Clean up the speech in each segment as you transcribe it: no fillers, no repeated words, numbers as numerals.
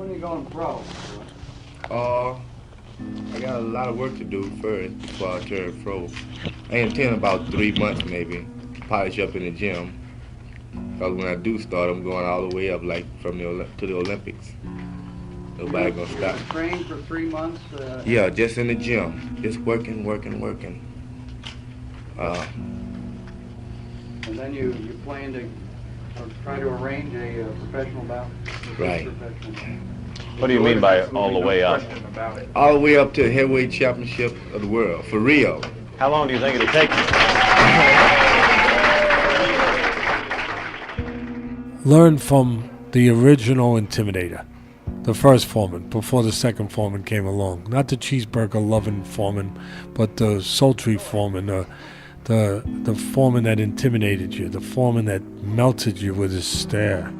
When are you going pro? I got a lot of work to do first before I turn pro. I intend about 3 months maybe, polish up in the gym. Because when I do start, I'm going all the way up, like from to the Olympics. Nobody gonna stop. You train for 3 months? Yeah, just in the gym, just working. And then you plan to try to arrange a professional bout? Right. What do you mean by all the way up? All the way up to the heavyweight championship of the world, for Rio. How long do you think it'll take you? Learn from the original Intimidator, the first Foreman, before the second Foreman came along. Not the cheeseburger-loving Foreman, but the sultry Foreman, the Foreman that intimidated you, the Foreman that melted you with his stare.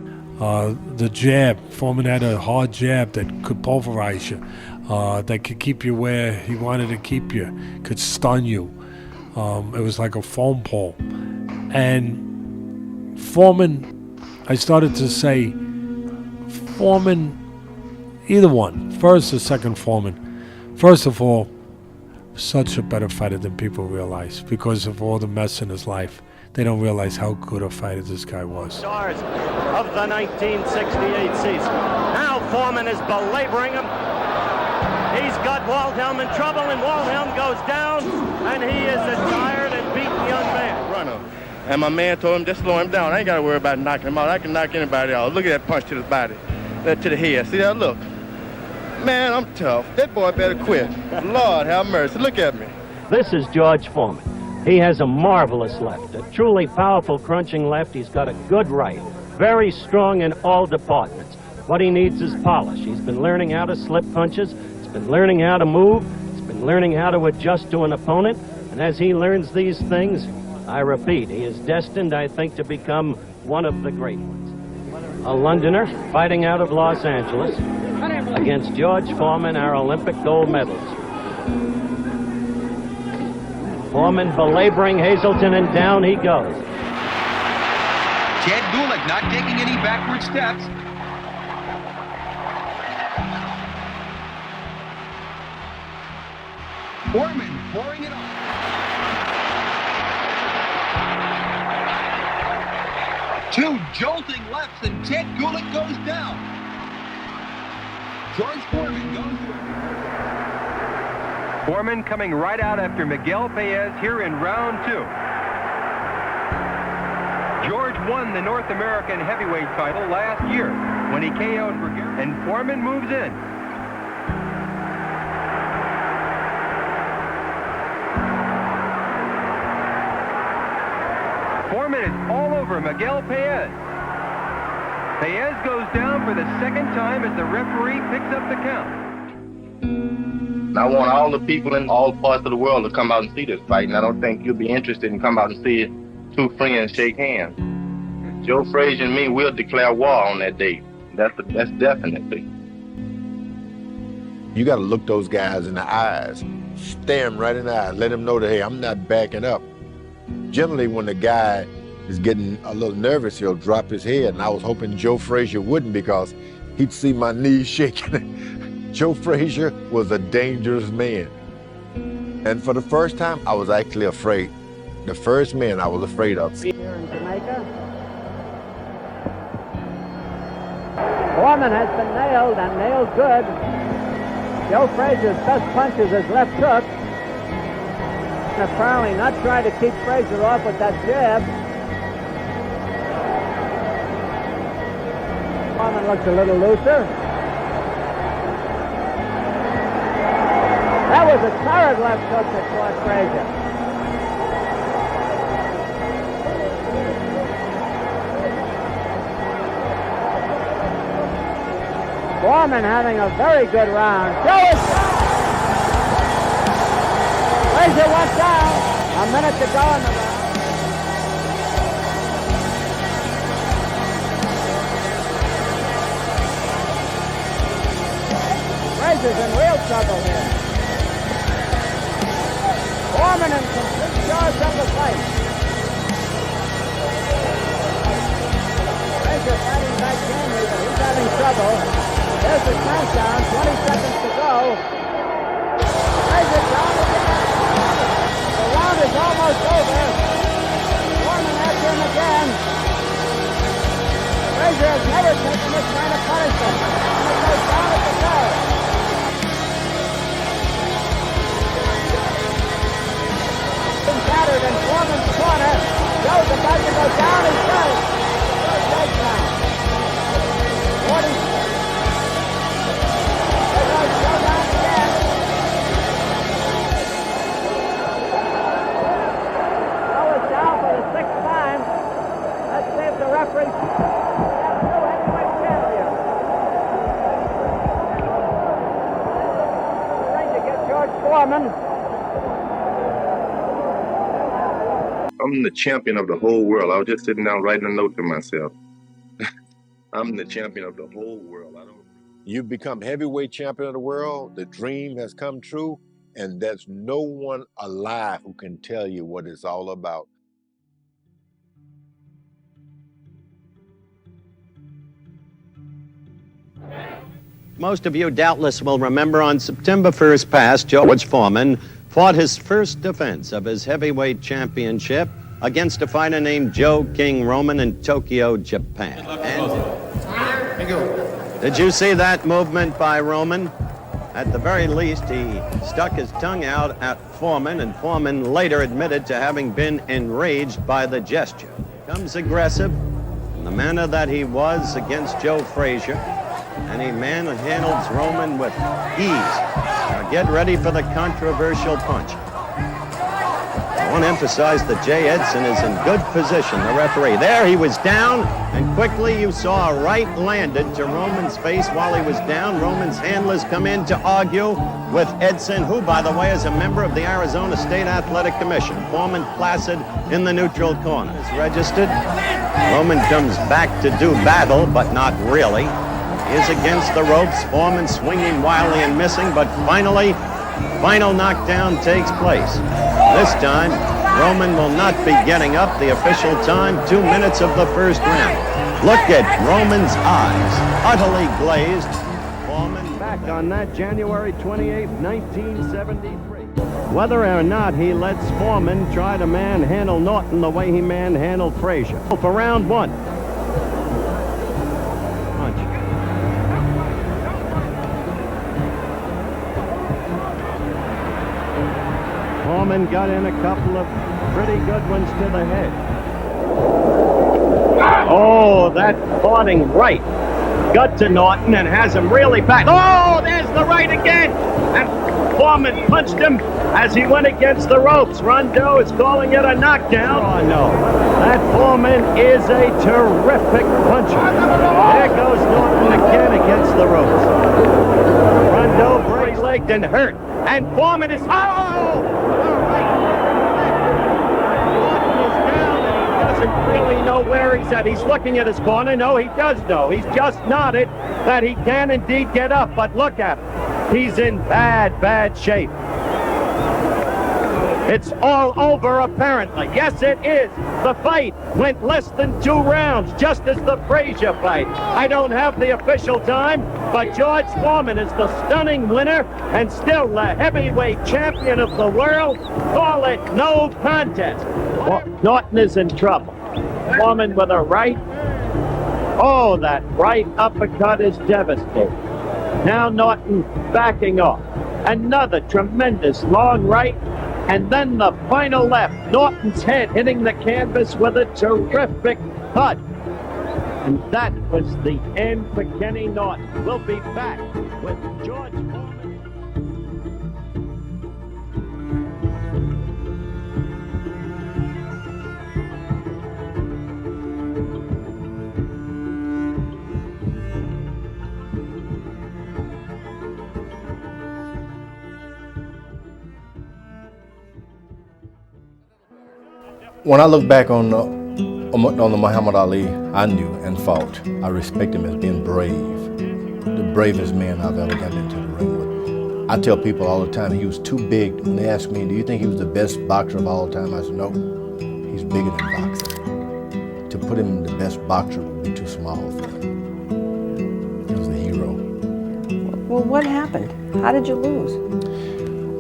The jab, Foreman had a hard jab that could pulverize you, that could keep you where he wanted to keep you, could stun you. It was like a foam pole. And Foreman, I started to say, Foreman, either one, first or second Foreman. First of all, such a better fighter than people realize because of all the mess in his life. They don't realize how good a fighter this guy was. Stars of the 1968 season. Now Foreman is belaboring him. He's got Waldhelm in trouble, and Waldhelm goes down, and he is a tired and beaten young man. Runner. And my man told him, just slow him down. I ain't got to worry about knocking him out. I can knock anybody out. Look at that punch to the body, to the head. See that look? Man, I'm tough. That boy better quit. Lord have mercy. Look at me. This is George Foreman. He has a marvelous left, a truly powerful crunching left. He's got a good right, very strong in all departments. What he needs is polish. He's been learning how to slip punches. He's been learning how to move. He's been learning how to adjust to an opponent. And as he learns these things, I repeat, he is destined, I think, to become one of the great ones. A Londoner fighting out of Los Angeles against George Foreman, our Olympic gold medalist. Foreman belaboring Hazelton, and down he goes. Ted Gulick not taking any backward steps. Foreman pouring it on. Two jolting lefts, and Ted Gulick goes down. George Foreman goes to it. Foreman coming right out after Miguel Paez here in round two. George won the North American heavyweight title last year when he KO'd Vergara, and Foreman moves in. Foreman is all over Miguel Paez. Paez goes down for the second time as the referee picks up the count. I want all the people in all parts of the world to come out and see this fight, and I don't think you'll be interested in come out and see it. Two friends shake hands. Joe Frazier and me will declare war on that day. That's definitely. You got to look those guys in the eyes, stare them right in the eyes, let them know that, hey, I'm not backing up. Generally, when the guy is getting a little nervous, he'll drop his head, and I was hoping Joe Frazier wouldn't because he'd see my knees shaking. Joe Frazier was a dangerous man. And for the first time, I was actually afraid. The first man I was afraid of. Here in Jamaica. Foreman has been nailed, and nailed good. Joe Frazier's best punch is his left hook. And apparently not trying to keep Frazier off with that jab. Foreman looks a little looser. That was a torrid left hook that caught Frazier. Foreman having a very good round. Joe is down! Frazier went down. A minute to go in the round. Frazier's in real trouble here. Foreman in complete charge of the fight. Frazier fighting back Henry, but he's having trouble. There's the countdown, 20 seconds to go. Frazier down again. The round is almost over. Foreman after him again. Frazier has never taken this kind of punishment. And it goes down at the third. Battered in Foreman's corner. Joe's about to go down his third. Third leg now. 40. There goes Joe down again. Joe is down for the 6th time. Let's see if the referee has a new heavyweight champion. Ring to get George Foreman. I'm the champion of the whole world. I was just sitting down writing a note to myself. I'm the champion of the whole world. You've become heavyweight champion of the world. The dream has come true, and there's no one alive who can tell you what it's all about. Most of you doubtless will remember on September 1st past, George Foreman fought his first defense of his heavyweight championship against a fighter named Joe King Roman in Tokyo, Japan. Did you see that movement by Roman? At the very least, he stuck his tongue out at Foreman, and Foreman later admitted to having been enraged by the gesture. Becomes aggressive in the manner that he was against Joe Frazier, and he manhandles Roman with ease. Now get ready for the controversial punch. I want to emphasize that Jay Edson is in good position, the referee. There he was down, and quickly you saw a right landed to Roman's face while he was down. Roman's handlers come in to argue with Edson, who, by the way, is a member of the Arizona State Athletic Commission. Foreman placid in the neutral corner. Is registered. Roman comes back to do battle, but not really. He is against the ropes. Foreman swinging wildly and missing, but final knockdown takes place. This time, Roman will not be getting up. The official time, 2 minutes of the first round. Look at Roman's eyes, utterly glazed. Foreman back on that January 28, 1973. Whether or not he lets Foreman try to manhandle Norton the way he manhandled Frazier. For round one. Foreman got in a couple of pretty good ones to the head. Oh, that taunting right got to Norton and has him really back. Oh, there's the right again. And Foreman punched him as he went against the ropes. Rondo is calling it a knockdown. Oh, no. That Foreman is a terrific puncher. There goes Norton again against the ropes. Rondo break-legged and hurt. And Foreman is... Oh! Really know where he's at. He's looking at his corner. No, he does know. He's just nodded that he can indeed get up. But look at him. He's in bad shape. It's all over, apparently. Yes, it is. The fight went less than 2 rounds, just as the Frazier fight. I don't have the official time, but George Foreman is the stunning winner and still the heavyweight champion of the world. Call it no contest. Norton is in trouble. Foreman with a right. Oh, that right uppercut is devastating. Now Norton backing off. Another tremendous long right. And then the final left. Norton's head hitting the canvas with a terrific cut. And that was the end for Kenny Norton. We'll be back with George Foreman. When I look back on the Muhammad Ali I knew and fought, I respect him as being brave, the bravest man I've ever gotten into the ring with. I tell people all the time he was too big. When they ask me, do you think he was the best boxer of all time? I said, no, he's bigger than boxing. To put him in the best boxer would be too small for him. He was a hero. Well, what happened? How did you lose?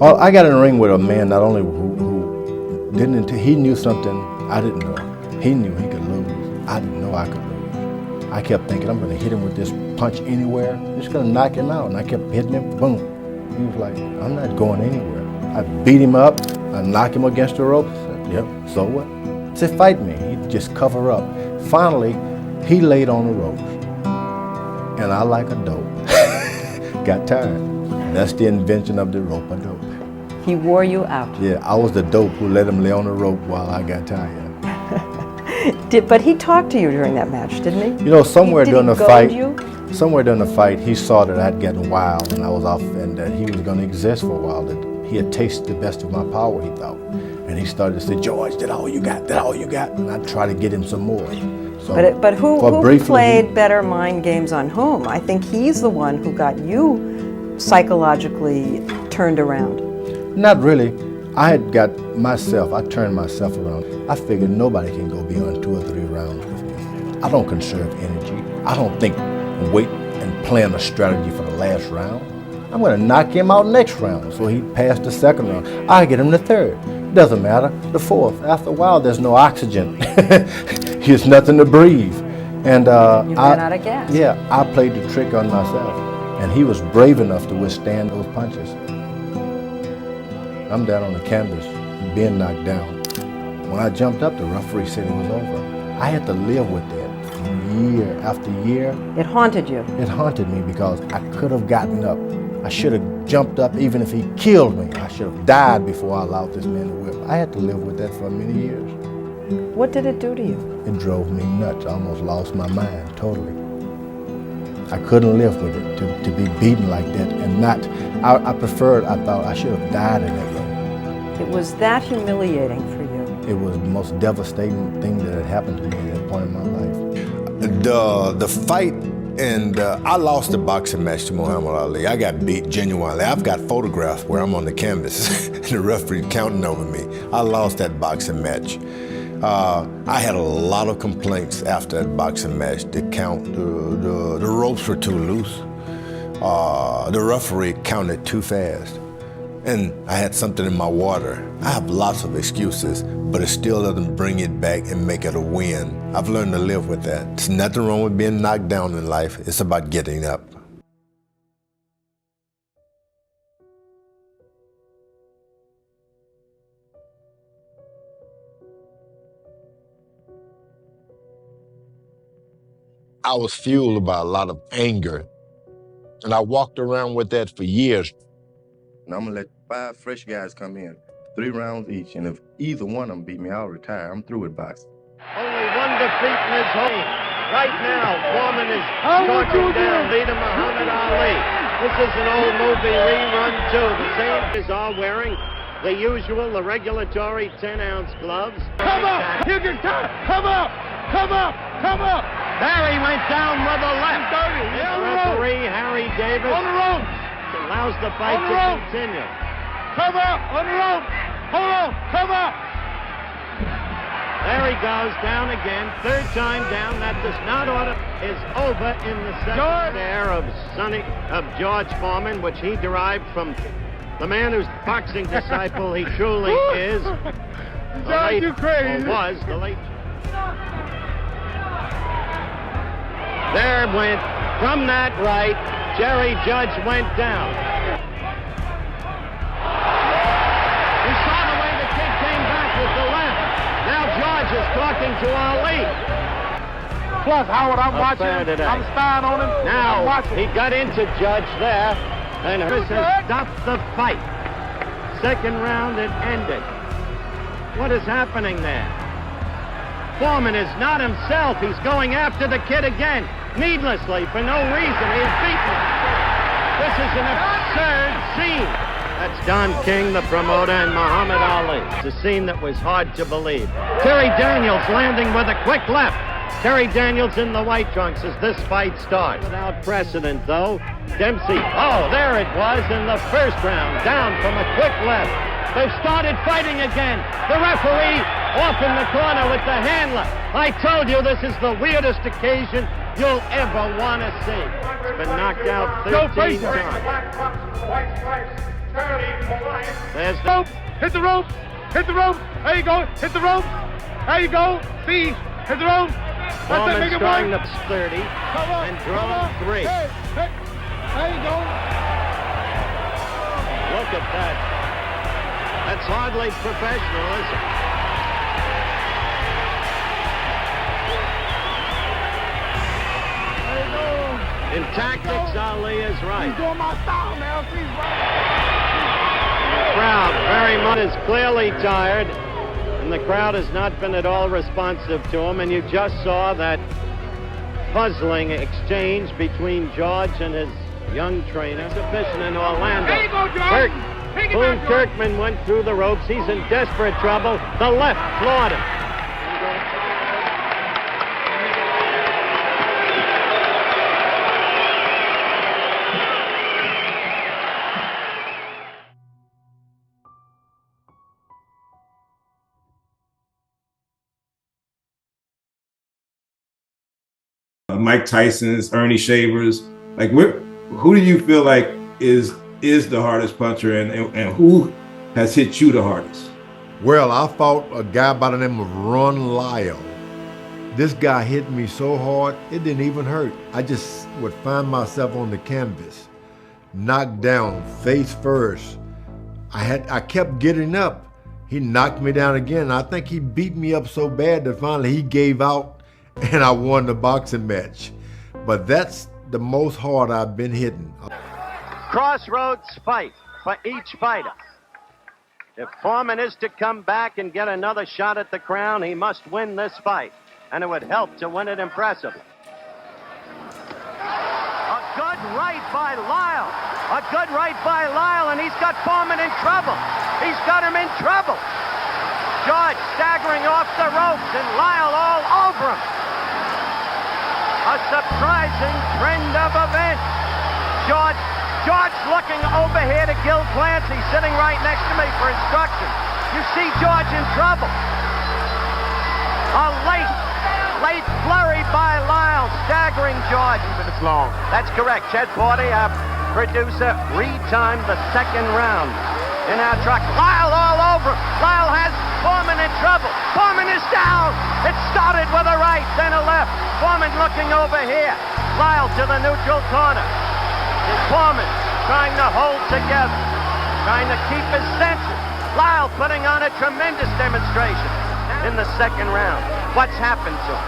Well, I got in the ring with a man not only who didn't, he knew something I didn't know. He knew he could lose. I didn't know I could lose. I kept thinking, I'm going to hit him with this punch anywhere. I'm just going to knock him out. And I kept hitting him, boom. He was like, I'm not going anywhere. I beat him up. I knocked him against the rope. I said, yep, so what? He said, fight me. He'd just cover up. Finally, he laid on the ropes. And I, like a dope, got tired. That's the invention of the rope-a-dope. He wore you out. Yeah, I was the dope who let him lay on the rope while I got tired. But he talked to you during that match, didn't he? You know, somewhere Did during he the goad fight, you? somewhere during the fight, he saw that I'd gotten wild and I was off, and that he was going to exist for a while. That he had tasted the best of my power, he thought, and he started to say, "George, that all you got? That all you got?" And I'd try to get him some more. So, But who briefly, played better mind games on whom? I think he's the one who got you psychologically turned around. Not really. I had got myself, I turned myself around. I figured nobody can go beyond 2 or 3 rounds with me. I don't conserve energy. I don't think, wait and plan a strategy for the last round. I'm going to knock him out next round. So he passed the second round. I get him the third. Doesn't matter. The fourth. After a while, there's no oxygen. There's nothing to breathe. And You ran out of gas. Yeah, I played the trick on myself. And he was brave enough to withstand those punches. I'm down on the canvas, being knocked down. When I jumped up, the referee said it was over. I had to live with that year after year. It haunted you. It haunted me because I could have gotten up. I should have jumped up even if he killed me. I should have died before I allowed this man to whip. I had to live with that for many years. What did it do to you? It drove me nuts. I almost lost my mind totally. I couldn't live with it, to be beaten like that and not. I preferred, I thought I should have died in that ring. It was that humiliating for you. It was the most devastating thing that had happened to me at that point in my life. The fight, and I lost the boxing match to Muhammad Ali. I got beat genuinely. I've got photographs where I'm on the canvas and the referee counting over me. I lost that boxing match. I had a lot of complaints after that boxing match. The ropes were too loose. The referee counted too fast. And I had something in my water. I have lots of excuses, but it still doesn't bring it back and make it a win. I've learned to live with that. There's nothing wrong with being knocked down in life. It's about getting up. I was fueled by a lot of anger, and I walked around with that for years. And I'm gonna let 5 fresh guys come in, 3 rounds each, and if either one of them beat me, I'll retire. I'm through with boxing. Only one defeat in his home. Right now, Foreman is stalking down leader Muhammad Ali. This is an old movie rerun too. The same is all wearing the usual, the regulatory 10-ounce gloves. Come up! You can come! Come up! Come up! Come up! There he went down with a left. Referee Harry Davis On the rope! allows the fight On the to rope. continue. Come up! On the rope! Hold on! Come up! There he goes, down again. 3rd time down. That does not order is over in the second there of George Foreman, which he derived from the man whose boxing disciple he truly is. George, you crazy. Or was the late. There went, from that right, Jerry Judge went down. You saw the way the kid came back with the left. Now George is talking to Ali. Plus, Howard, I'm watching. Today. I'm spying on him. Now, I'm watching. he got into Judge there, and Harris has stopped the fight. 2nd round, it ended. What is happening there? Foreman is not himself. He's going after the kid again, needlessly, for no reason. He's beaten him. This is an absurd scene. That's Don King, the promoter, and Muhammad Ali. It's a scene that was hard to believe. Terry Daniels landing with a quick left. Terry Daniels in the white trunks as this fight starts. Without precedent, though. Dempsey, oh, there it was in the 1st round, down from a quick left. They've started fighting again. The referee off in the corner with the handler. I told you this is the weirdest occasion you'll ever want to see. He's been knocked out 13 times. There's the rope. Hit the rope. Hit the rope. There you go. Hit the rope. There you go. See. Hit the rope. Foreman's trying to 30 and draw 3. Hey. There you go. Look at that. That's hardly professional, is it? There you go. In tactics, Ali is right. He's doing my style now. He's right. The crowd very much is clearly tired, and the crowd has not been at all responsive to him, and you just saw that puzzling exchange between George and his young trainer. Exhibition in Orlando. There you go, George. Boone Kirkman went through the ropes. He's in desperate trouble. The left floored him. Mike Tyson's, Ernie Shavers, like who do you feel like is the hardest puncher, and who has hit you the hardest? Well, I fought a guy by the name of Ron Lyle. This guy hit me so hard, it didn't even hurt. I just would find myself on the canvas, knocked down, face first. I kept getting up. He knocked me down again. I think he beat me up so bad that finally he gave out and I won the boxing match. But that's the most hard I've been hitting. Crossroads fight for each fighter. If Foreman is to come back and get another shot at the crown, he must win this fight, and it would help to win it impressively. A good right by Lyle. A good right by Lyle, and he's got Foreman in trouble. He's got him in trouble. George staggering off the ropes, and Lyle all over him. A surprising trend of events. George looking over here to Gil Clancy, sitting right next to me for instructions. You see George in trouble. A late flurry by Lyle, staggering George. 2 minutes long. That's correct. Chet Forty, our producer, retimed the second round in our truck. Lyle all over. Lyle has Foreman in trouble. Foreman is down. It started with a right, then a left. Foreman looking over here. Lyle to the neutral corner. Is Foreman trying to hold together, trying to keep his senses. Lyle putting on a tremendous demonstration in the second round. What's happened to him?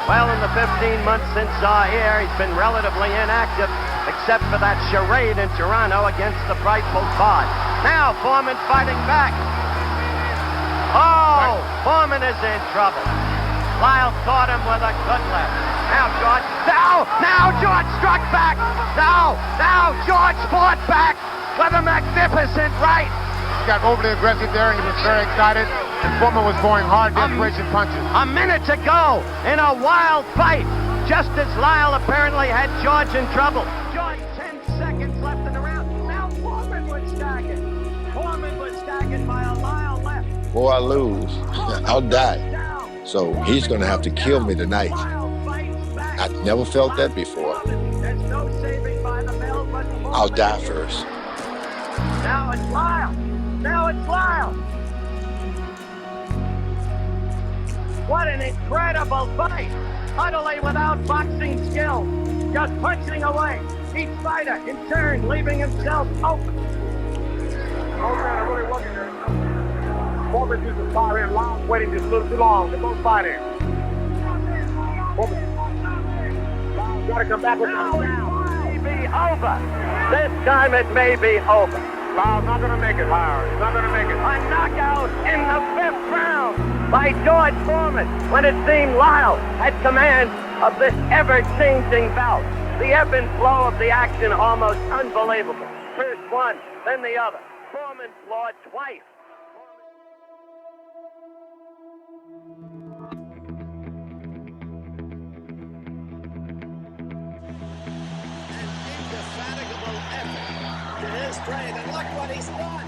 Well, in the 15 months since here, he's been relatively inactive, except for that charade in Toronto against the frightful Bard. Now Foreman fighting back. Oh, Foreman is in trouble. Lyle caught him with a good left. Now George, now George struck back. Now George fought back with a magnificent right. He got overly aggressive there, and he was very excited. And Foreman was going hard, desperation punches. A minute to go in a wild fight, just as Lyle apparently had George in trouble. George, 10 seconds left in the round. Now Foreman was staggered. Foreman was staggered by a Lyle left. Before I lose, I'll die. So he's going to have to kill me tonight. I never felt that before. I'll die first. Now it's Lyle. Now it's Lyle. What an incredible fight. Utterly without boxing skill. Just punching away. Each fighter in turn leaving himself open. Really working there. Foreman used to fire in. Lyle's waiting just a little too long. They're both fighting. Foreman. Lyle's got to come back with now it may be over. This time it may be over. Lyle's not going to make it, Howard. He's not going to make it. A knockout in the 5th round by George Foreman when it seemed Lyle had command of this ever-changing bout. The ebb and flow of the action almost unbelievable. First one, then the other. Foreman floored twice. To his grave, and look what he's done.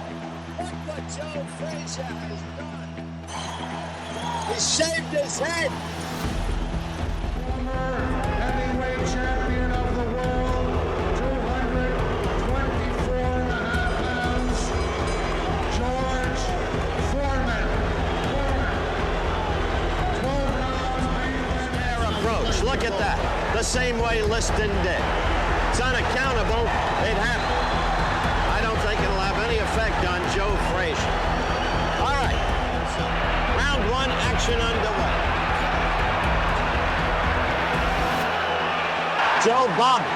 Look what Joe Frazier has done. He shaved his head. Look at that. The same way Liston did. It's unaccountable. It happened. I don't think it'll have any effect on Joe Frazier. All right. Round one, action underway. Joe Bobby.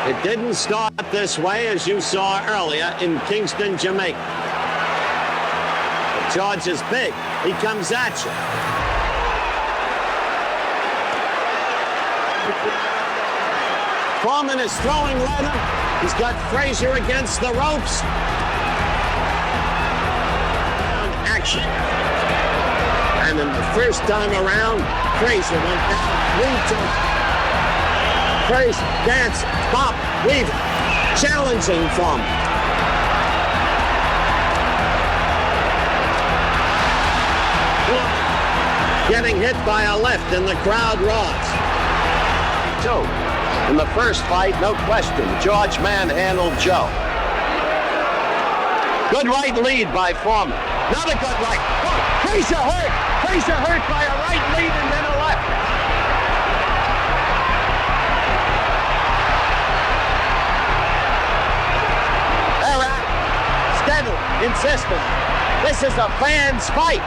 It didn't start this way, as you saw earlier in Kingston, Jamaica. But George is big. He comes at you. Foreman is throwing leather. He's got Frazier against the ropes. Action. And in the first time around, Frazier went down 3 times. Frazier, dancing, pop, weaving, challenging Foreman. Getting hit by a left and the crowd roars. So, in the first fight, no question, George manhandled Joe. Good right lead by Foreman. Not a good right. Oh, Frazier hurt. Frazier hurt by a right lead and then a left. Insistent. This is a fan's fight.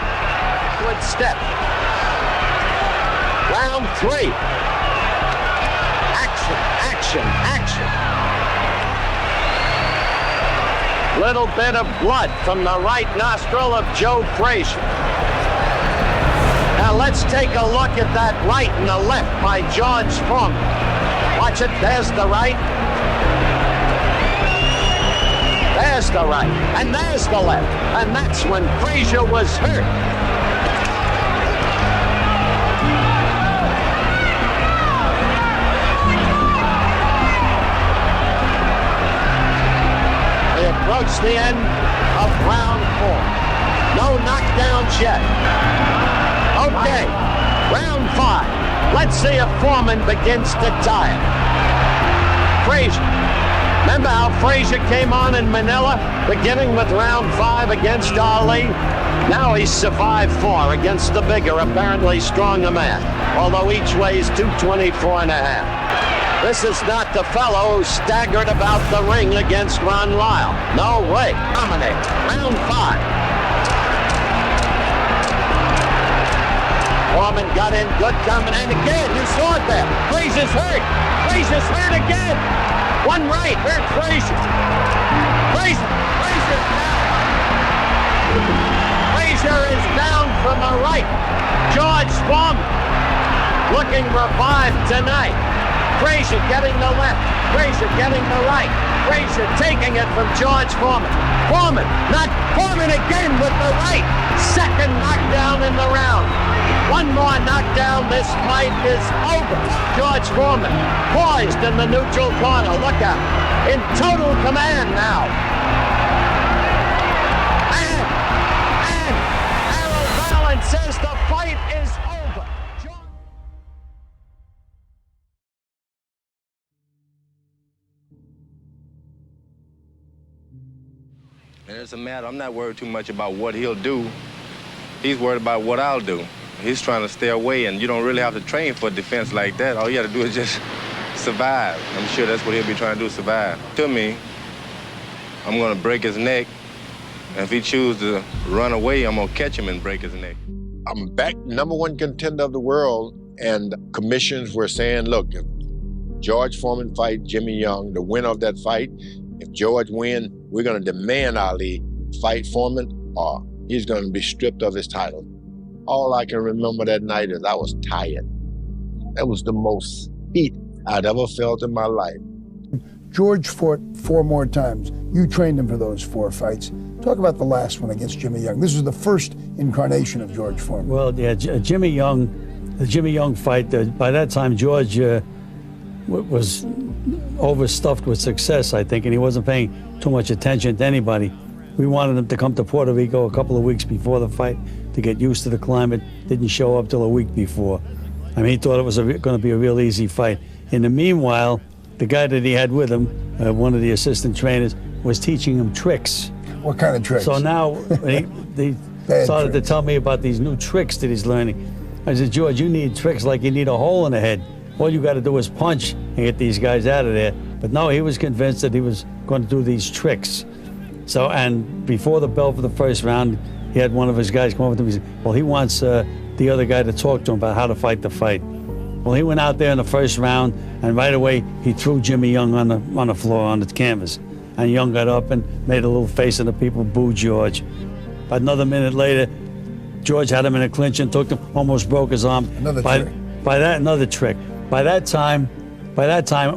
Good step. Round 3. Action, action, action. Little bit of blood from the right nostril of Joe Frazier. Now let's take a look at that right and the left by George Foreman. Watch it. There's the right. There's the right, and there's the left, and that's when Frazier was hurt. They approach the end of round 4. No knockdowns yet. Okay, round 5. Let's see if Foreman begins to tire. Frazier. Remember how Frazier came on in Manila, beginning with round 5 against Ali? Now he's survived 4 against the bigger, apparently stronger man, although each weighs 224 and a half. This is not the fellow who staggered about the ring against Ron Lyle. No way. Dominate. Round 5. Foreman got in good coming, and again, you saw it there. Frazier's hurt. Frazier's hurt again. One right, hurt Frazier. Frazier down. Frazier is down from the right. George Foreman looking revived tonight. Frazier getting the left. Frazier getting the right. Frazier taking it from George Foreman. Foreman again with the right. Second knockdown in the round. One more knockdown, this fight is over. George Foreman poised in the neutral corner. Look out. In total command now. And Harold Fallon says the fight is over. And it's a matter, I'm not worried too much about what he'll do. He's worried about what I'll do. He's trying to stay away, and you don't really have to train for defense like that. All you got to do is just survive. I'm sure that's what he'll be trying to do, survive. To me, I'm going to break his neck, and if he chooses to run away, I'm going to catch him and break his neck. I'm back #1 contender of the world, and commissions were saying, look, if George Foreman fight Jimmy Young, the winner of that fight, if George wins, we're going to demand Ali fight Foreman, or he's going to be stripped of his title. All I can remember that night is I was tired. That was the most heat I'd ever felt in my life. George fought 4 more times. You trained him for those 4 fights. Talk about the last one against Jimmy Young. This was the first incarnation of George Foreman. Well, yeah, Jimmy Young, the Jimmy Young fight, by that time George was overstuffed with success, I think, and he wasn't paying too much attention to anybody. We wanted him to come to Puerto Rico a couple of weeks before the fight to get used to the climate. Didn't show up till a week before. I mean, he thought it was going to be a real easy fight. In the meanwhile, the guy that he had with him, one of the assistant trainers, was teaching him tricks. What kind of tricks? So now started to tell me about these new tricks that he's learning. I said, George, you need tricks like you need a hole in the head. All you got to do is punch and get these guys out of there. But no, he was convinced that he was going to do these tricks. So, and before the bell for the first round, he had one of his guys come over to him and said, well, he wants the other guy to talk to him about how to fight the fight. Well, he went out there in the first round, and right away, he threw Jimmy Young on the floor, on the canvas. And Young got up and made a little face, and the people booed George. But another minute later, George had him in a clinch and took him, almost broke his arm. Another trick. By that time,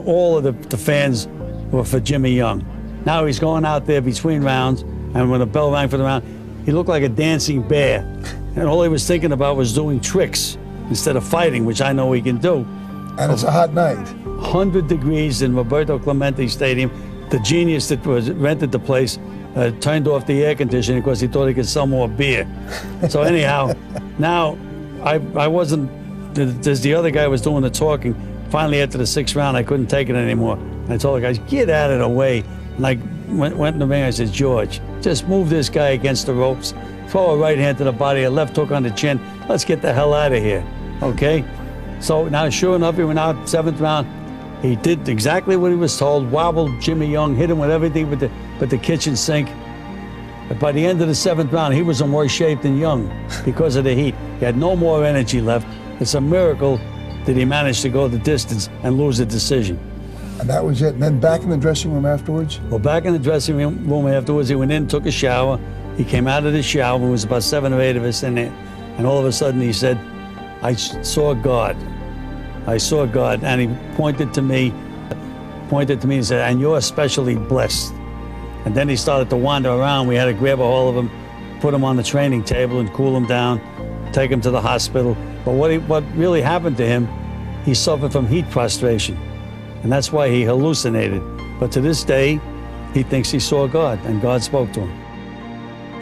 all of the fans were for Jimmy Young. Now he's going out there between rounds, and when the bell rang for the round, he looked like a dancing bear. And all he was thinking about was doing tricks instead of fighting, which I know he can do. And it's a hot night. 100 degrees in Roberto Clemente Stadium. The genius that rented the place turned off the air conditioning because he thought he could sell more beer. So anyhow, now I wasn't, as the other guy was doing the talking, finally after the 6th round, I couldn't take it anymore. And I told the guys, get out of the way. And I went in the ring, I said, George, just move this guy against the ropes, throw a right hand to the body, a left hook on the chin, let's get the hell out of here, okay? So now, sure enough, he went out 7th round. He did exactly what he was told, wobbled Jimmy Young, hit him with everything but the kitchen sink. But by the end of the 7th round, he was in worse shape than Young because of the heat. He had no more energy left. It's a miracle that he managed to go the distance and lose the decision. And that was it. And then back in the dressing room afterwards? Well, back in the dressing room afterwards, he went in, took a shower. He came out of the shower, there was about 7 or 8 of us in there. And all of a sudden he said, I saw God. I saw God. And he pointed to me and said, and you're especially blessed. And then he started to wander around. We had to grab a hold of him, put him on the training table and cool him down, take him to the hospital. But what really happened to him, he suffered from heat prostration. And that's why he hallucinated. But to this day, he thinks he saw God, and God spoke to him.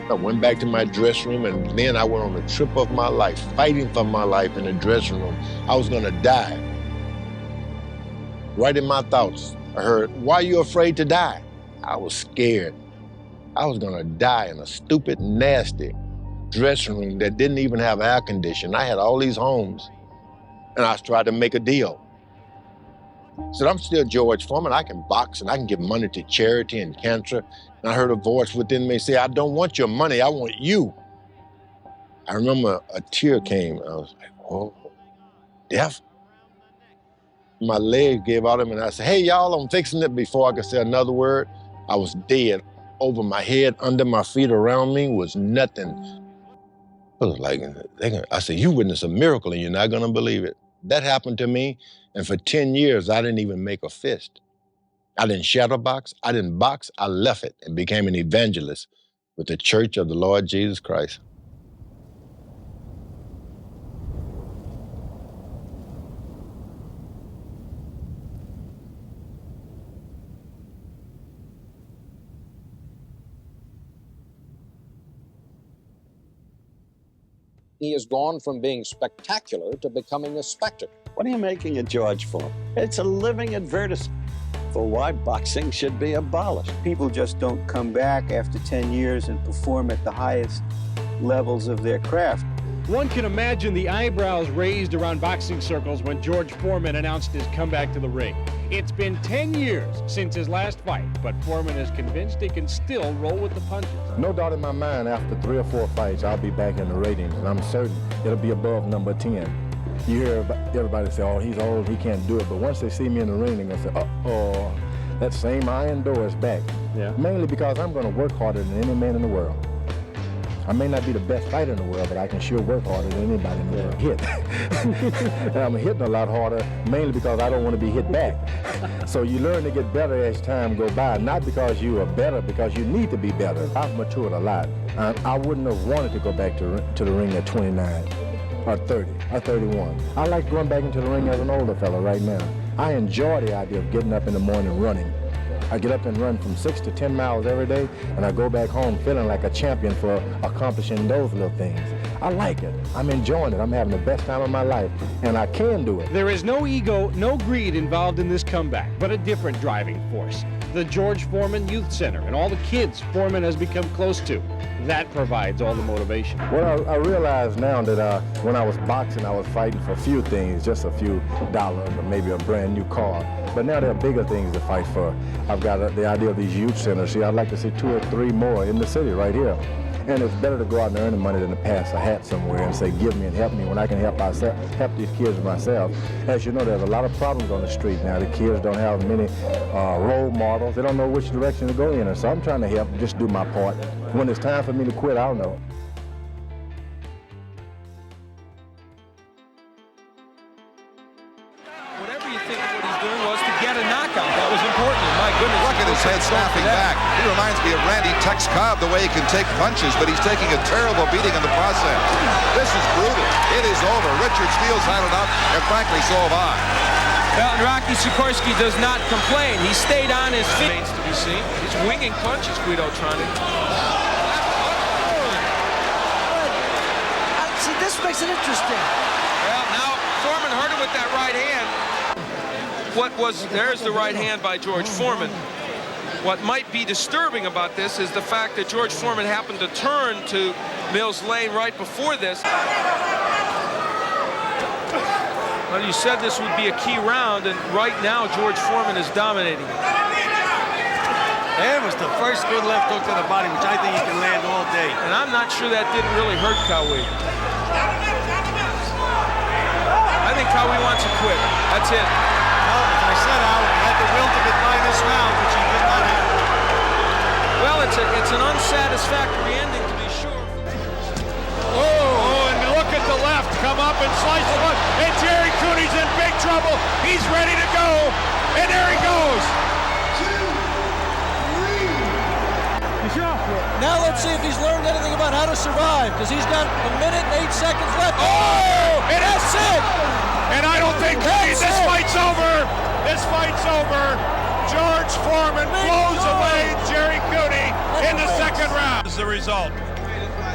I went back to my dressing room, and then I went on the trip of my life, fighting for my life in the dressing room. I was gonna die. Right in my thoughts, I heard, why are you afraid to die? I was scared. I was gonna die in a stupid, nasty dressing room that didn't even have air conditioning. I had all these homes, and I was trying to make a deal. I said, I'm still George Foreman. I can box and I can give money to charity and cancer. And I heard a voice within me say, I don't want your money, I want you. I remember a tear came. I was like, oh, death? My leg gave out of me and I said, hey, y'all, I'm fixing it. Before I could say another word, I was dead. Over my head, under my feet, around me was nothing. I was like, I said, you witnessed a miracle and you're not gonna believe it. That happened to me, and for 10 years, I didn't even make a fist. I didn't shadow box, I didn't box, I left it and became an evangelist with the Church of the Lord Jesus Christ. He has gone from being spectacular to becoming a spectacle. What are you making of George for? It's a living advertisement for why boxing should be abolished. People just don't come back after 10 years and perform at the highest levels of their craft. One can imagine the eyebrows raised around boxing circles when George Foreman announced his comeback to the ring. It's been 10 years since his last fight, but Foreman is convinced he can still roll with the punches. No doubt in my mind, after 3 or 4 fights, I'll be back in the ratings, and I'm certain it'll be above number 10. You hear everybody say, oh, he's old, he can't do it, but once they see me in the ring, they're gonna say, uh-oh, that same iron door is back. Yeah. Mainly because I'm gonna work harder than any man in the world. I may not be the best fighter in the world, but I can sure work harder than anybody in the world. Hit. And I'm hitting a lot harder, mainly because I don't want to be hit back. So you learn to get better as time goes by, not because you are better, because you need to be better. I've matured a lot. I wouldn't have wanted to go back to the ring at 29 or 30 or 31. I like going back into the ring as an older fella right now. I enjoy the idea of getting up in the morning running. I get up and run from 6 to 10 miles every day, and I go back home feeling like a champion for accomplishing those little things. I like it. I'm enjoying it. I'm having the best time of my life, and I can do it. There is no ego, no greed involved in this comeback, but a different driving force. The George Foreman Youth Center and all the kids Foreman has become close to. that provides all the motivation. Well, I realize now that when I was boxing, I was fighting for a few things, just a few dollars or maybe a brand new car. But now there are bigger things to fight for. I've got the idea of these youth centers. See, I'd like to see 2 or 3 more in the city right here. And it's better to go out and earn the money than to pass a hat somewhere and say, give me and help me, when I can help these kids myself. As you know, there's a lot of problems on the street now. The kids don't have many role models. They don't know which direction to go in. And so I'm trying to help, just do my part. When it's time for me to quit, I'll know. Whatever you think of what he's doing was to get a knockout. That was important. My goodness. Look at his head snapping back. He reminds me of Randy Tex Cobb, the way he can take punches, but he's taking a terrible beating in the process. This is brutal. It is over. Richard Steele's had enough, and frankly, so have I. Well, and Rocky Sikorsky does not complain. He stayed on his feet. Remains to be seen. He's winging punches, Guido Trani. See, this makes it interesting. Well, now Foreman hurt him with that right hand. There's the right hand by George Foreman. What might be disturbing about this is the fact that George Foreman happened to turn to Mills Lane right before this. Well, you said this would be a key round, and right now George Foreman is dominating. That was the first good left hook to the body, which I think he can land all day. And I'm not sure that didn't really hurt Cowie. I think Cowie wants to quit. That's it. Well, as I said, Al, he had the will to get by this round, which he did not have. Well, it's an unsatisfactory ending, to be sure. Oh, and look at the left. Come up and slice the one. And Jerry Cooney's in big trouble. He's ready to go. And there he goes. Now let's see if he's learned anything about how to survive, because he's got 1 minute and 8 seconds left. Oh, and that's it. And I don't think this fight's over. This fight's over. George Foreman blows away Jerry Cooney in the second round. This is the result.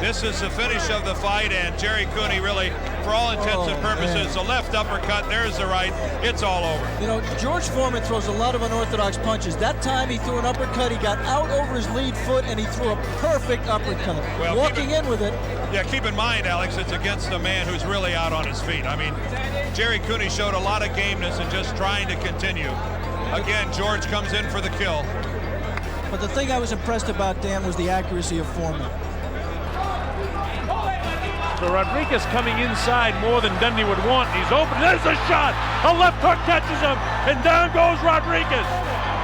This is the finish of the fight, and Jerry Cooney really, for all intents and purposes, the left uppercut, there's the right, it's all over. You know, George Foreman throws a lot of unorthodox punches. That time he threw an uppercut, he got out over his lead foot, and he threw a perfect uppercut. Well, walking in with it. Yeah, keep in mind, Alex, it's against a man who's really out on his feet. I mean, Jerry Cooney showed a lot of gameness and just trying to continue. Again, George comes in for the kill. But the thing I was impressed about, Dan, was the accuracy of Foreman. So Rodriguez coming inside more than Dundee would want. He's open. There's a shot. A left hook catches him, and down goes Rodriguez.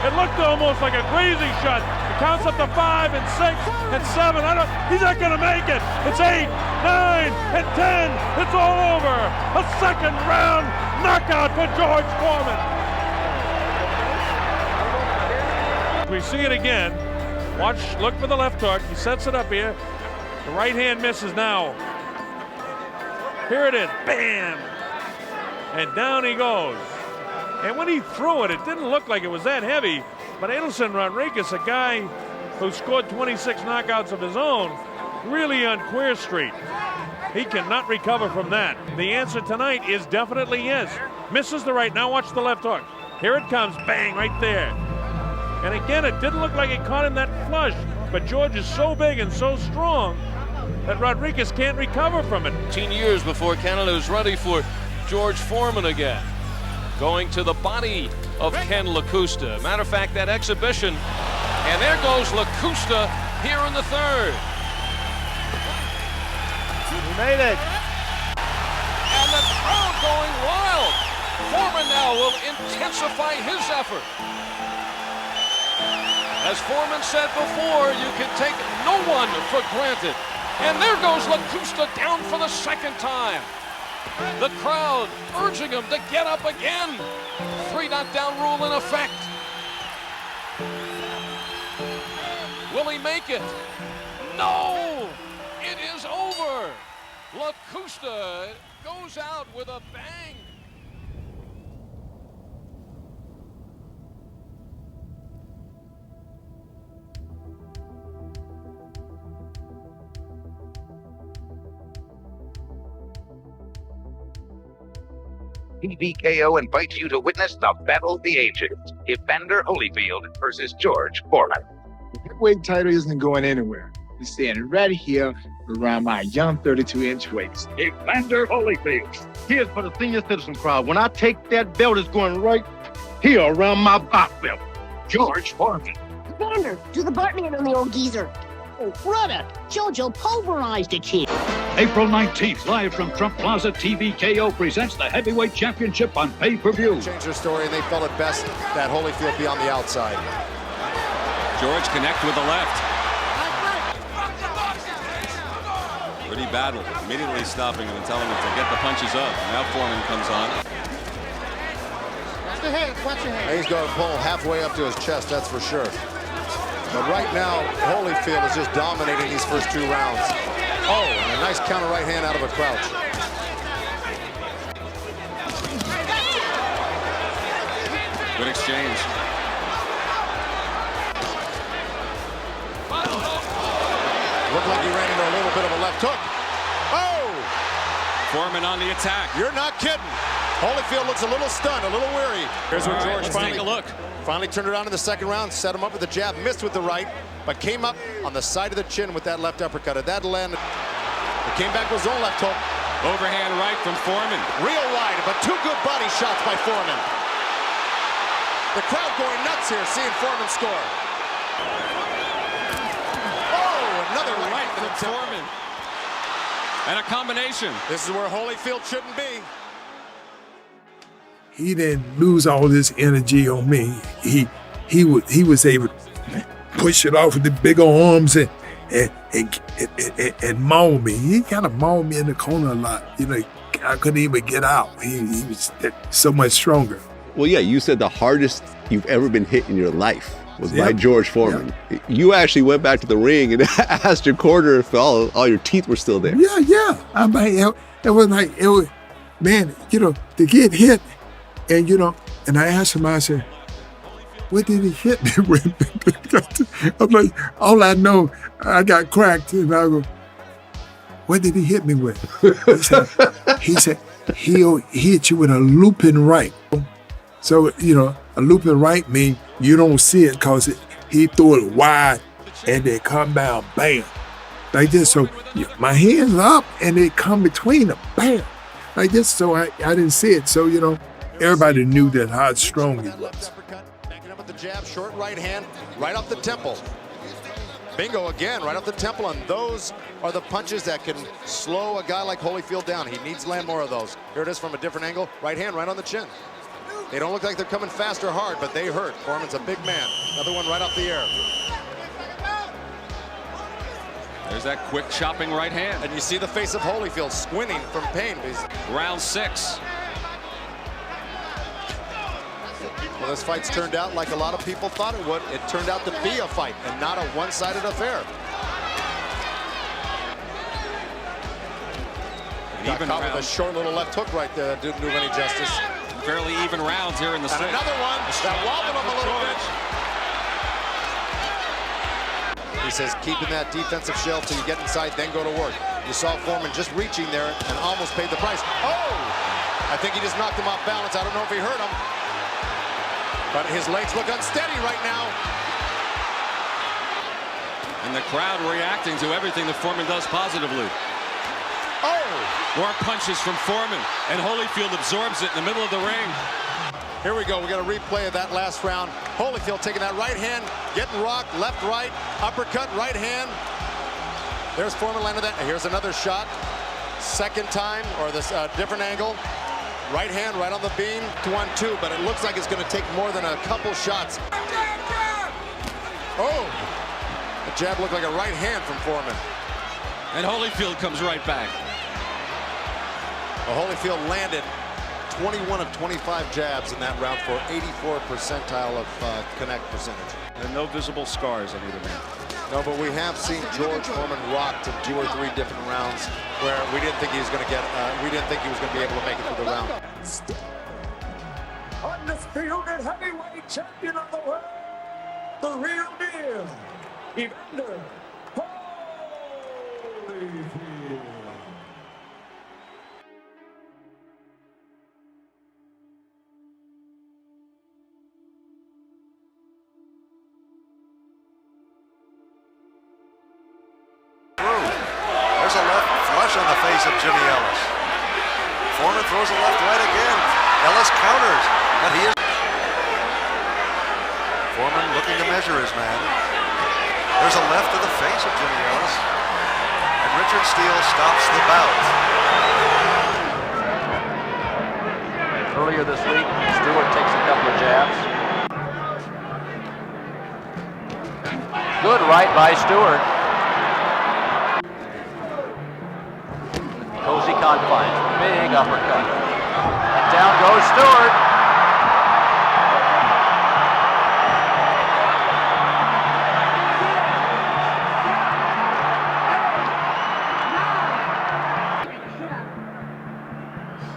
It looked almost like a crazy shot. It counts up to 5 and 6 and 7. He's not going to make it. It's 8, 9, and 10. It's all over. A second round knockout for George Foreman. We see it again. Watch, look for the left hook. He sets it up here. The right hand misses now. Here it is, bam! And down he goes. And when he threw it, it didn't look like it was that heavy, but Adelson Rodriguez, a guy who scored 26 knockouts of his own, really on Queer Street. He cannot recover from that. The answer tonight is definitely yes. Misses the right, now watch the left hook. Here it comes, bang, right there. And again, it didn't look like it caught him that flush, but George is so big and so strong that Rodriguez can't recover from it. 18 years before Canada is ready for George Foreman again. Going to the body of Ken LaCusta. Matter of fact, that exhibition, and there goes LaCusta here in the third. He made it. And the crowd going wild. Foreman now will intensify his effort. As Foreman said before, you can take no one for granted. And there goes LaCusta down for the second time. The crowd urging him to get up again. 3 knockdown rule in effect. Will he make it? No! It is over. LaCusta goes out with a bang. PBKO invites you to witness the Battle of the Ages. Evander Holyfield versus George Foreman. The heavyweight title isn't going anywhere. standing right here around my young 32-inch waist. Evander Holyfield. Here's for the senior citizen crowd. When I take that belt, it's going right here around my box belt. George Foreman. Evander, do the Bartman on the old geezer. Oh, brother, JoJo pulverized a kid. April 19th, live from Trump Plaza, TVKO presents the Heavyweight Championship on pay-per-view. Changed their story, and they felt it best that Holyfield be on the outside. George connect with the left. Pretty battle, immediately stopping him and telling him to get the punches up. Now Foreman comes on. Watch the head, watch your head. He's going to pull halfway up to his chest, that's for sure. But right now, Holyfield is just dominating these first 2 rounds. Oh, and a nice counter right hand out of a crouch. Good exchange. Looked like he ran into a little bit of a left hook. Oh! Foreman on the attack. You're not kidding. Holyfield looks a little stunned, a little weary. Here's where George take a look. Finally turned it on in the second round, set him up with the jab, missed with the right, but came up on the side of the chin with that left uppercut. At that landed, it came back with his own left hook. Overhand right from Foreman. Real wide, but 2 good body shots by Foreman. The crowd going nuts here, seeing Foreman score. Oh, another right from Foreman. And a combination. This is where Holyfield shouldn't be. He didn't lose all this energy on me. He was able to push it off with the bigger arms and maul me. He kind of mauled me in the corner a lot. You know, I couldn't even get out. He was so much stronger. Well, yeah, you said the hardest you've ever been hit in your life was by George Foreman. Yep. You actually went back to the ring and asked your corner if all your teeth were still there. Yeah. I mean, it was like, man, you know, to get hit. And, you know, and I asked him, I said, what did he hit me with? I'm like, all I know, I got cracked. And I go, what did he hit me with? He said, he hit you with a looping right. So, you know, a looping right means you don't see it because he threw it wide and they come down, bam. Like this. So my hands up and they come between them, bam. Like this. So I didn't see it. So, you know, everybody knew that how strong he was. Backing up with the jab, short right hand, right off the temple. Bingo again, right off the temple, and those are the punches that can slow a guy like Holyfield down. He needs to land more of those. Here it is from a different angle, right hand right on the chin. They don't look like they're coming fast or hard, but they hurt. Foreman's a big man. Another one right off the air. There's that quick chopping right hand. And you see the face of Holyfield squinting from pain. Round 6. Well, this fight's turned out like a lot of people thought it would. It turned out to be a fight and not a one-sided affair. Got caught with a short little left hook right there. Didn't do any justice. Fairly even rounds here in the 6th. Another one that wobbled him a little bit. He says, keeping that defensive shell till you get inside, then go to work. You saw Foreman just reaching there and almost paid the price. Oh! I think he just knocked him off balance. I don't know if he hurt him. But his legs look unsteady right now. And the crowd reacting to everything that Foreman does positively. Oh! More punches from Foreman, and Holyfield absorbs it in the middle of the ring. Here we go. We got a replay of that last round. Holyfield taking that right hand, getting rocked, left, right, uppercut, right hand. There's Foreman landing that. Here's another shot. Second time, or this different angle. Right hand right on the beam, 1-2, but it looks like it's going to take more than a couple shots. Oh! The jab looked like a right hand from Foreman. And Holyfield comes right back. Well, Holyfield landed 21 of 25 jabs in that round for 84 percentile of connect percentage. And no visible scars on either man. No, but we have seen George Foreman rocked in 2 or 3 different rounds where we didn't think he was going to get, we didn't think he was going to be able to make it through the round. Undisputed heavyweight champion of the world, the real deal, Evander Holyfield. a left flush on the face of Jimmy Ellis. Foreman throws a left right again. Ellis counters, but he is... Foreman looking to measure his man. There's a left to the face of Jimmy Ellis. And Richard Steele stops the bout. Earlier this week, Stewart takes a couple of jabs. Good right by Stewart. Cozy confines, big uppercut. And down goes Stewart.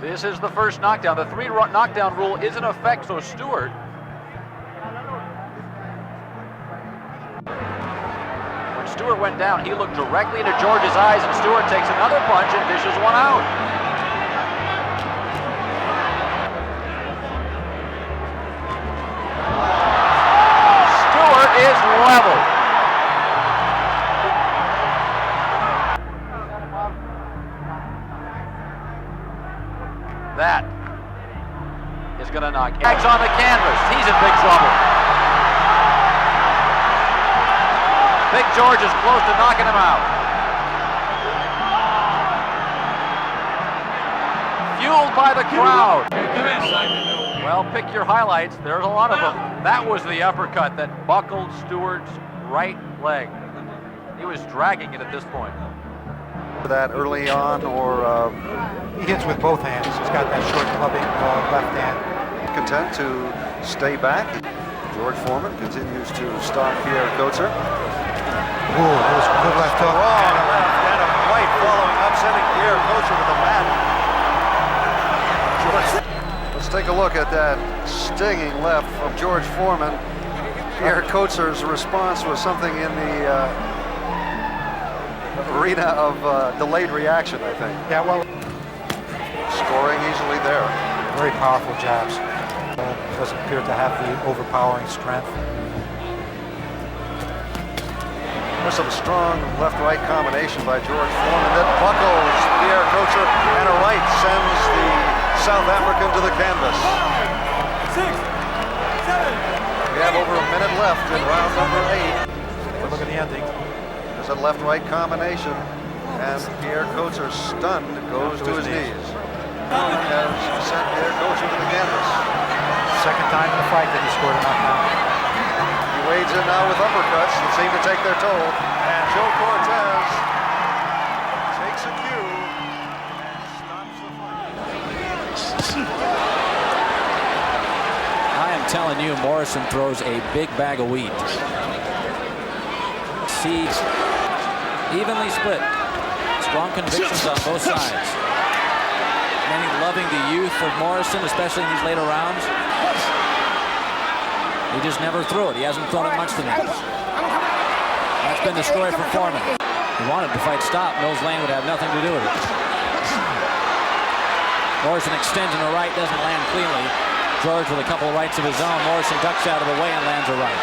This is the first knockdown. The 3 knockdown rule is in effect, so Stewart Stewart went down, he looked directly into George's eyes, and Stewart takes another punch and dishes one out. Stewart is level. That is going to knock Eggs on the canvas. He's in big trouble. Big George is close to knocking him out. Fueled by the crowd. Well, pick your highlights. There's a lot of them. That was the uppercut that buckled Stewart's right leg. He was dragging it at this point. That early on, or he hits with both hands. He's got that short clubbing left hand. Content to stay back. George Foreman continues to stalk Pierre Coetzer. Ooh, that was a good left hook. Strong left and a right following up, sending Pierre Coetzer to the mat. Let's take a look at that stinging left from George Foreman. Pierre Coetzer's response was something in the arena of delayed reaction, I think. Yeah, well, scoring easily there. Very powerful jabs. Doesn't appear to have the overpowering strength. There's some strong left-right combination by George Foreman that buckles Pierre Coetzer, and a right sends the South African to the canvas. 6, 7. We have over a minute left in round number 8. Look at the ending. There's a left-right combination, and Pierre Coetzer, stunned, goes to his knees. Has sent Pierre Coetzer to the canvas. Second time in the fight that he scored a knockdown. He wades in now with uppercuts that seem to take their toll. And Joe Cortez takes a cue and stops the fight. I am telling you, Morrison throws a big bag of wheat. Seeds evenly split. Strong convictions on both sides. Many loving the youth of Morrison, especially in these later rounds. He just never threw it. He hasn't thrown it much tonight. That's been the story for Foreman. He wanted the fight stopped. Mills Lane would have nothing to do with it. Morrison extends in the right, doesn't land cleanly. George with a couple of rights of his own. Morrison ducks out of the way and lands a right.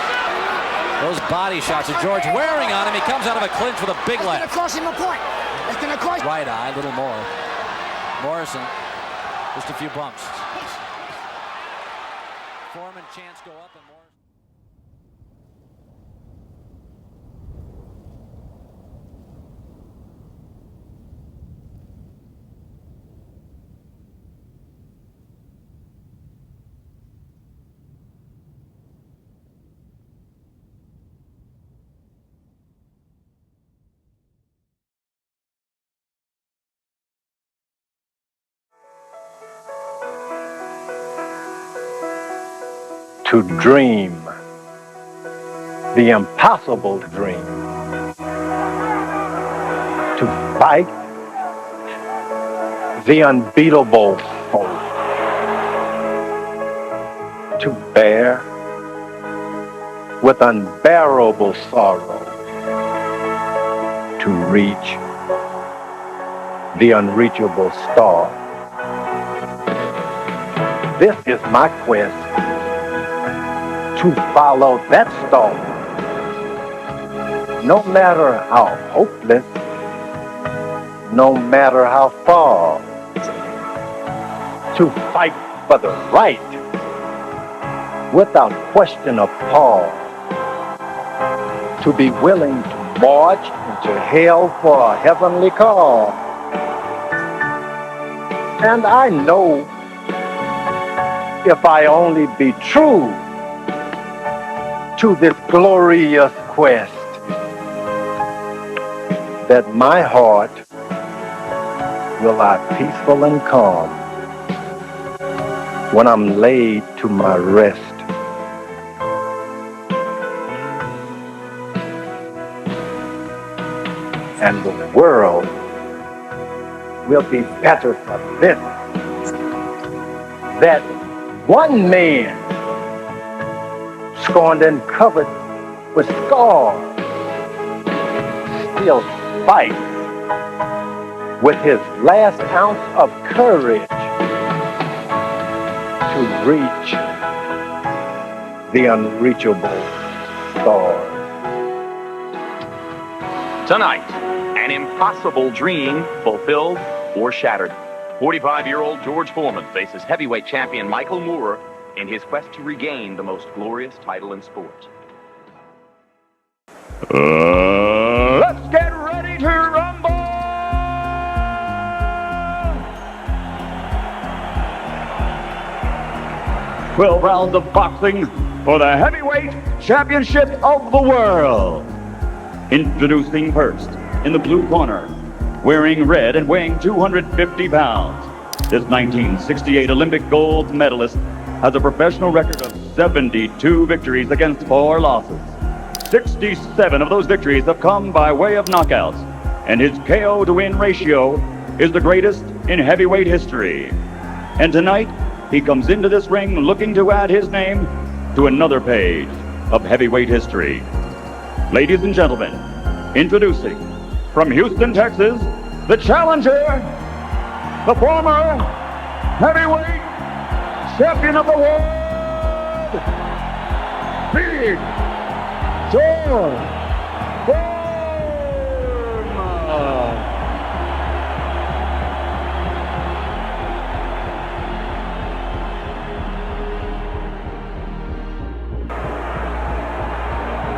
Those body shots of George wearing on him. He comes out of a clinch with a big left. Right eye, a little more. Morrison, just a few bumps. Foreman chance go up and Morrison. To dream the impossible dream, to fight the unbeatable foe, to bear with unbearable sorrow, to reach the unreachable star. This is my quest, to follow that star, no matter how hopeless no matter how far, to fight for the right, without question or pause, to be willing to march into hell for a heavenly cause. And I know if I only be true to this glorious quest, that my heart will lie peaceful and calm when I'm laid to my rest. And the world will be better for this, that one man, scorned and covered with scars, still fights with his last ounce of courage to reach the unreachable stars. Tonight, an impossible dream fulfilled or shattered. 45-year-old George Foreman faces heavyweight champion Michael Moorer in his quest to regain the most glorious title in sport. Let's get ready to rumble! 12 rounds of boxing for the heavyweight championship of the world. Introducing first, in the blue corner, wearing red and weighing 250 pounds. This 1968 Olympic gold medalist has a professional record of 72 victories against 4 losses. 67 of those victories have come by way of knockouts, and his KO to win ratio is the greatest in heavyweight history. And tonight, he comes into this ring looking to add his name to another page of heavyweight history. Ladies and gentlemen, introducing from Houston, Texas, the challenger, the former heavyweight champion of the world, Big George Foreman.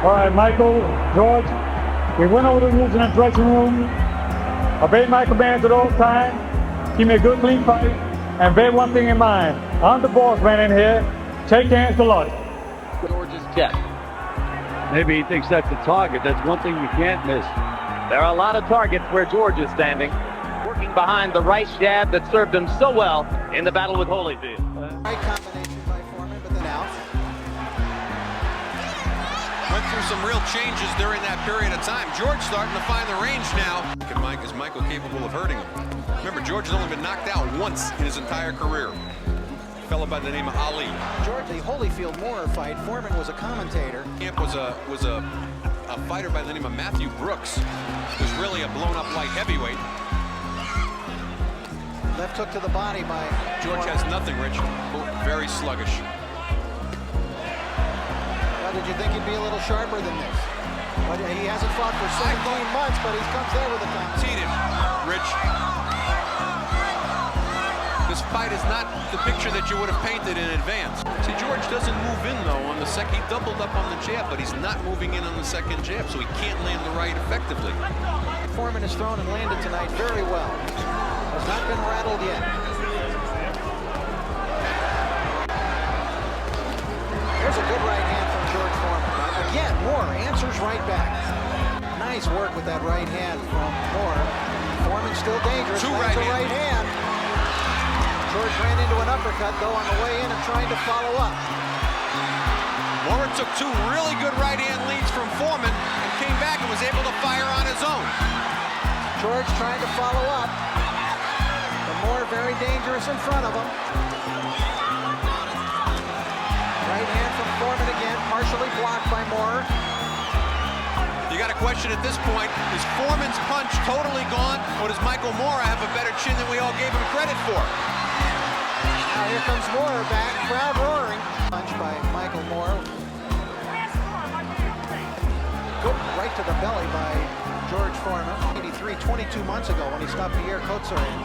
All right, Michael, George, we went over the rules in the dressing room. Obeyed my commands at all times. Give me a good, clean fight. And bear one thing in mind. I'm the boss man in here. Take hands to life. George's chest. Maybe he thinks that's a target. That's one thing you can't miss. There are a lot of targets where George is standing, working behind the right jab that served him so well in the battle with Holyfield. Right combination by Foreman, but then out. Went through some real changes during that period of time. George starting to find the range now. Is Michael capable of hurting him? Remember, George has only been knocked out once in his entire career. A fellow by the name of Ali. George, the Holyfield-Moorer fight, Foreman was a commentator. Camp was a fighter by the name of Matthew Brooks, who's really a blown-up light heavyweight. Left hook to the body by George has nothing, Rich. Very sluggish. Well, did you think he'd be a little sharper than this? But he hasn't fought for 17 months, but he comes there with a comment. Cheated, Rich. This fight is not the picture that you would have painted in advance. See, George doesn't move in, though, on the second. He doubled up on the jab, but he's not moving in on the second jab, so he can't land the right effectively. Foreman has thrown and landed tonight very well. Has not been rattled yet. Here's a good right hand from George Foreman. Again, Moore answers right back. Nice work with that right hand from Moore. Foreman still dangerous. Lands a right hand. George ran into an uppercut, though, on the way in and trying to follow up. Moore took 2 really good right hand leads from Foreman and came back and was able to fire on his own. George trying to follow up. But Moore very dangerous in front of him. Right hand from Foreman again, partially blocked by Moore. You got a question at this point, is Foreman's punch totally gone, or does Michael Moorer have a better chin than we all gave him credit for? Now here comes Moorer back, crowd roaring. Punch by Michael Moorer. Good right to the belly by George Foreman. 83, 22 months ago when he stopped Pierre Kotzer in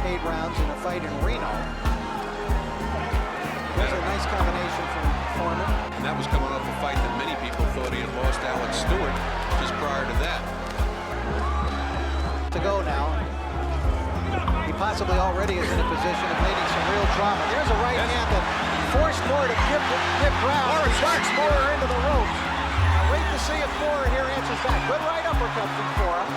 8 rounds in a fight in Reno. There's a nice combination from Foreman. And that was coming off a fight that many people thought he had lost Alex Stewart just prior to that. To go now. He possibly already is in a position of making some real drama. There's a right hand that forced Moore to dip ground. Moore attacks Moore into the ropes. I'll wait to see if Moore here answers back. Good right uppercut from Foreman.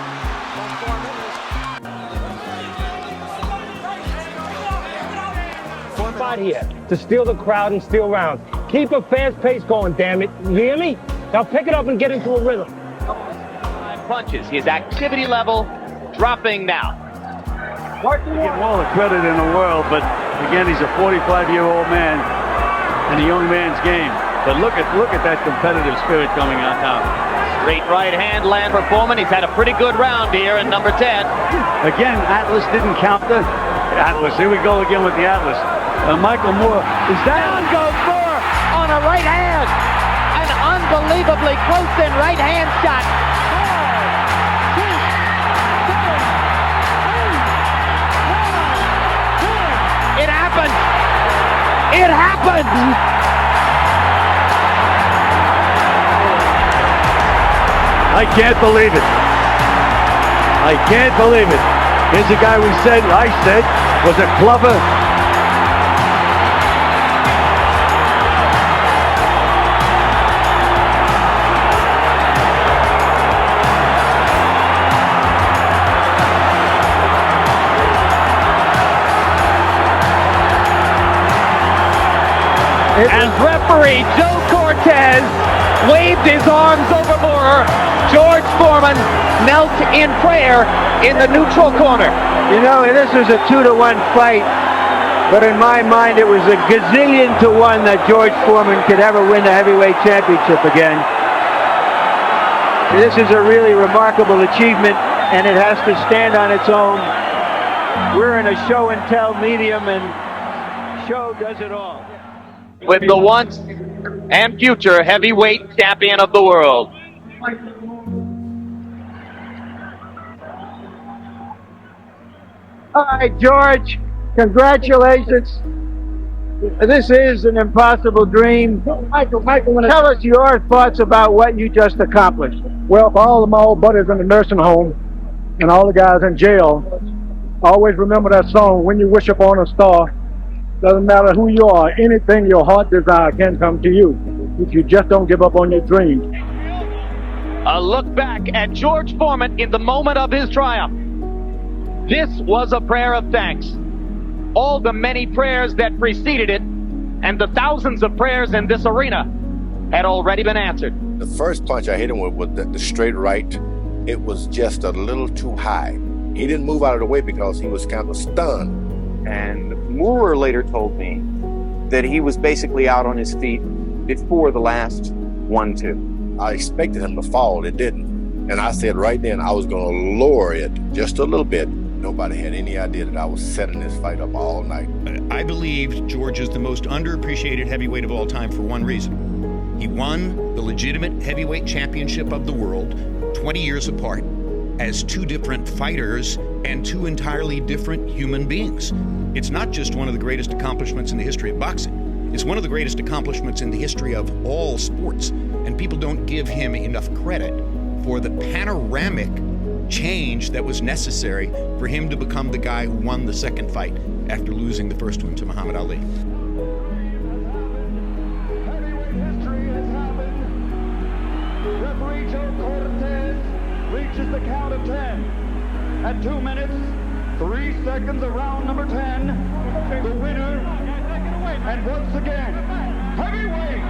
Spot here to steal the crowd and steal rounds. Keep a fast pace going, damn it. You hear me? Now pick it up and get into a rhythm. 5 punches. His activity level dropping now. He gets all the credit in the world, but again, he's a 45-year-old man in a young man's game. But look at that competitive spirit coming out now. Straight right hand land for Foreman. He's had a pretty good round here in number 10. Again, Atlas didn't count the Atlas. Here we go again with the Atlas. Michael Moore, is that Down goes Moore on a right hand. An unbelievably close-in right hand shot. 4, 2, 7, 8, 9, 10. It happened. It happened. I can't believe it. I can't believe it. Here's a guy I said was a clever. And referee Joe Cortez waved his arms over Moore. George Foreman knelt in prayer in the neutral corner. You know, this was a 2-to-1 fight, but in my mind, it was a gazillion to 1 that George Foreman could ever win the heavyweight championship again. This is a really remarkable achievement, and it has to stand on its own. We're in a show and tell medium, and show does it all. With the once and future heavyweight champion of the world. All right, George, congratulations. This is an impossible dream. Michael, tell us your thoughts about what you just accomplished. Well, for all of my old buddies in the nursing home and all the guys in jail, always remember that song, When You Wish Upon a Star. Doesn't matter who you are, anything your heart desires can come to you if you just don't give up on your dreams. A look back at George Foreman in the moment of his triumph. This was a prayer of thanks. All the many prayers that preceded it and the thousands of prayers in this arena had already been answered. The first punch I hit him with the straight right, it was just a little too high. He didn't move out of the way because he was kind of stunned. And Moore later told me that he was basically out on his feet before the last 1-2. I expected him to fall. It didn't. And I said right then I was going to lower it just a little bit. Nobody had any idea that I was setting this fight up all night. I believe George is the most underappreciated heavyweight of all time for one reason. He won the legitimate heavyweight championship of the world 20 years apart as 2 different fighters and 2 entirely different human beings. It's not just one of the greatest accomplishments in the history of boxing. It's one of the greatest accomplishments in the history of all sports. And people don't give him enough credit for the panoramic change that was necessary for him to become the guy who won the second fight after losing the first one to Muhammad Ali. Referee Joe Cortez reaches the count of 10. At 2 minutes, 3 seconds of round number 10, the winner, and once again, heavyweight